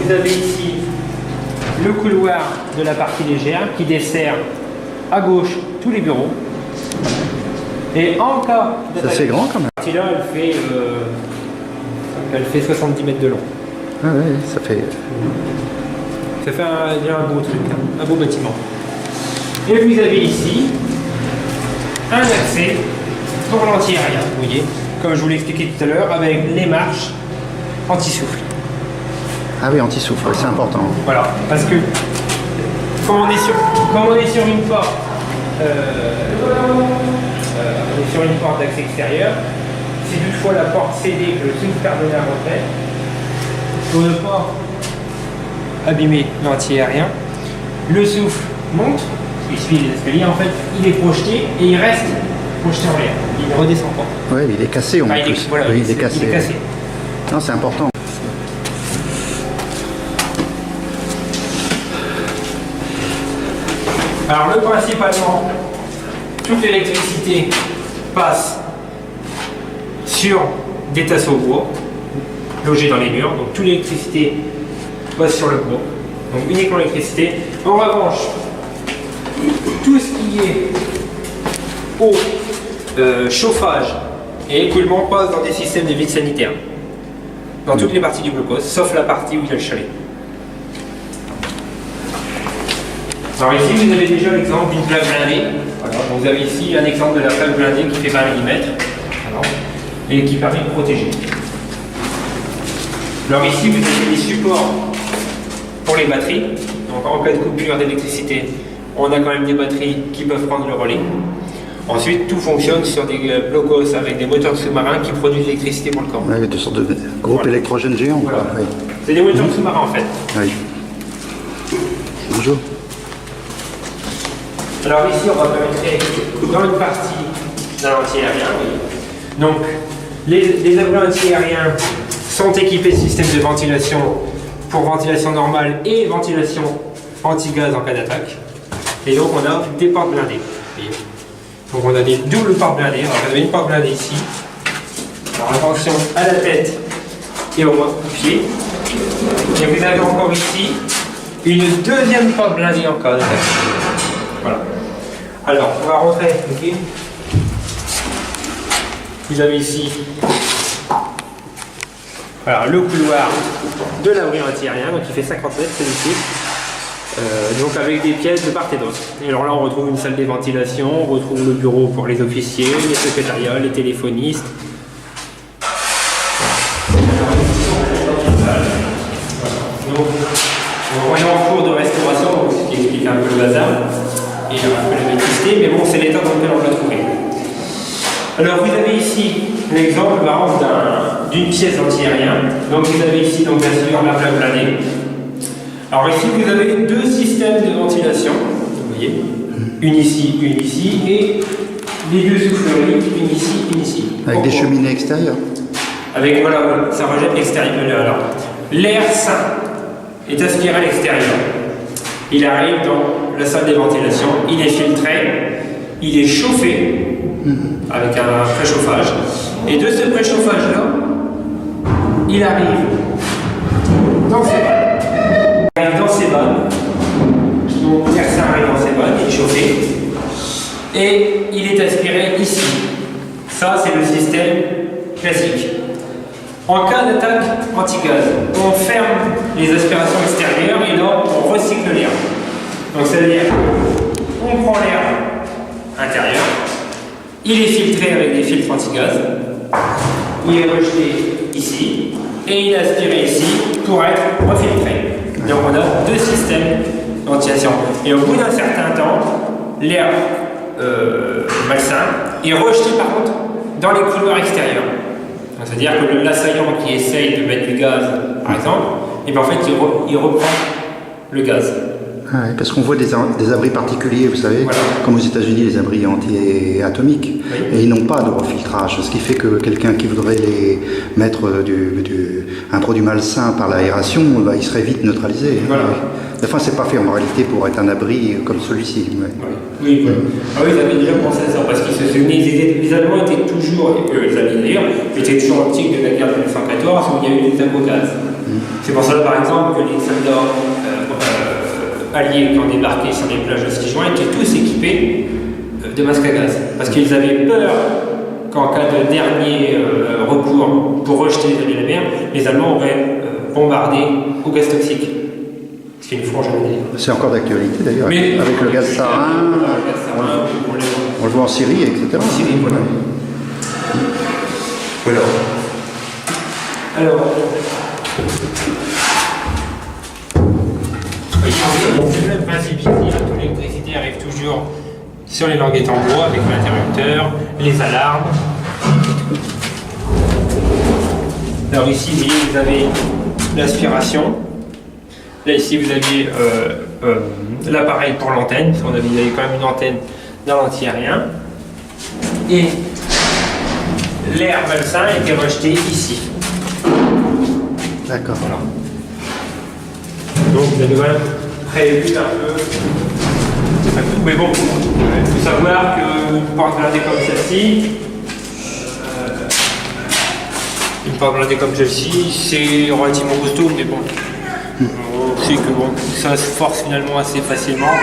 vous avez ici le couloir de la partie légère qui dessert à gauche tous les bureaux. Et en cas c'est assez grand quand même. Cette partie-là, elle fait 70 mètres de long. Ah ouais, ça fait Déjà un beau truc, un beau bâtiment. Et vous avez ici un accès pour l'anti-aérien, vous voyez, comme je vous l'ai expliqué tout à l'heure, avec les marches anti-souffle. Ah oui, anti-souffle, c'est important. Voilà, parce que quand on est sur une porte, d'accès extérieur, si toutefois la porte cédée, que le souffle carbonate rentrait, pour ne pas abîmer l'anti-aérien, le souffle monte, il suit les escaliers, en fait, il est projeté et il reste projeté en l'air, il ne redescend pas. Oui, il est cassé en plus. Voilà, oui, il est cassé. Non, c'est important. Alors, principalement, toute l'électricité passe sur des tasseaux bois logés dans les murs, donc toute l'électricité passe sur le bois, donc uniquement l'électricité. En revanche, tout ce qui est eau, chauffage et écoulement passe dans des systèmes de vide sanitaire, dans toutes les parties du blocos, sauf la partie où il y a le chalet. Alors ici, vous avez déjà l'exemple d'une plaque blindée. Voilà, donc vous avez ici un exemple de la plaque blindée qui fait 20 mm et qui permet de protéger. Alors ici, vous avez des supports pour les batteries. Donc en cas de coupure d'électricité, on a quand même des batteries qui peuvent prendre le relais. Ensuite, tout fonctionne sur des blocos avec des moteurs sous-marins qui produisent l'électricité pour le camp. Oui, des sortes de groupes électrogènes géants. Voilà. Oui. C'est des moteurs sous-marins en fait. Oui. Bonjour. Alors ici, on va pénétrer dans une partie d'un anti-aérien. Oui. Donc, les abris anti-aériens sont équipés de systèmes de ventilation pour ventilation normale et ventilation anti-gaz en cas d'attaque. Et donc, on a des portes blindées. Donc, on a des doubles portes blindées. Alors, vous avez une porte blindée ici. Alors, attention à la tête et au pied. Et vous avez encore ici une deuxième porte blindée en cas d'attaque. Voilà. Alors, on va rentrer. Okay. Vous avez ici le couloir de l'abri anti-aérien, donc il fait 50 mètres celui-ci. Donc avec des pièces de part et d'autre. Et alors là, on retrouve une salle de ventilation, on retrouve le bureau pour les officiers, les secrétariats, les téléphonistes. Donc, on est en cours de restauration, donc ce qui explique un peu le bazar et un peu la vétusté, mais bon, c'est l'état dans lequel on l'a trouvé. Alors vous avez ici l'exemple par exemple d'une pièce anti-aérien. Donc vous avez ici donc bien sûr la plaque blindée. Alors ici vous avez deux systèmes de ventilation, vous voyez, une ici et les deux souffleries, une ici. Avec des cheminées extérieures. Avec voilà, ça rejette l'extérieur. Alors l'air sain est aspiré à l'extérieur. Il arrive dans la salle de ventilation, il est filtré, il est chauffé avec un préchauffage. Et de ce préchauffage-là, il arrive dans ces vannes. Il arrive dans ces vannes. Donc l'air sain arrive dans ces vannes, il est chauffé. Et il est aspiré ici. Ça, c'est le système classique. En cas d'attaque anti-gaz, on ferme les aspirations extérieures et là, on recycle l'air. Donc, c'est-à-dire qu'on prend l'air intérieur, il est filtré avec des filtres anti-gaz, il est rejeté ici et il est aspiré ici pour être refiltré. Donc, on a deux systèmes de ventilation. Et au bout d'un certain temps, l'air malsain est rejeté par contre dans les couloirs extérieurs. C'est-à-dire que l'assaillant qui essaye de mettre du gaz, par exemple, et bien en fait, il reprend le gaz. Ah ouais, parce qu'on voit des abris particuliers, vous savez, voilà. Comme aux États-Unis, les abris anti-atomiques, oui. Et ils n'ont pas de refiltrage, ce qui fait que quelqu'un qui voudrait les mettre un produit malsain par l'aération, bah, il serait vite neutralisé. Voilà. Enfin, c'est pas fait en réalité pour être un abri comme celui-ci. Ouais. Oui, oui. Ah oui, ils avaient déjà pensé à ça, parce qu'ils se souvenaient, les Allemands étaient toujours, les Alliés d'ailleurs, étaient toujours optiques de la guerre de 1914 où il y a eu des attaques au gaz. C'est pour ça, par exemple, que les soldats alliés qui ont débarqué sur les plages de Sichuan étaient tous équipés de masques à gaz. Parce qu'ils avaient peur qu'en cas de dernier recours pour rejeter les alliés de la mer, les Allemands auraient bombardé au gaz toxique. Ce qu'ils ne feront jamais d'ailleurs. C'est encore d'actualité d'ailleurs, avec le gaz sarin, on le voit en Syrie, etc. En Syrie, voilà. Voilà. Alors, c'est le même principe ici, toute l'électricité arrive toujours sur les languettes en bois avec l'interrupteur, les alarmes. Alors ici, vous avez l'aspiration. Là ici, vous avez l'appareil pour l'antenne, parce qu'on avait quand même une antenne dans l'anti-aérien. Et l'air malsain était rejeté ici. D'accord. Voilà. Donc vous avez quand même prévu un peu. Mais bon, il faut savoir qu'une porte blindée comme celle-ci, c'est relativement costaud, mais bon, on sait que bon, ça se force finalement assez facilement.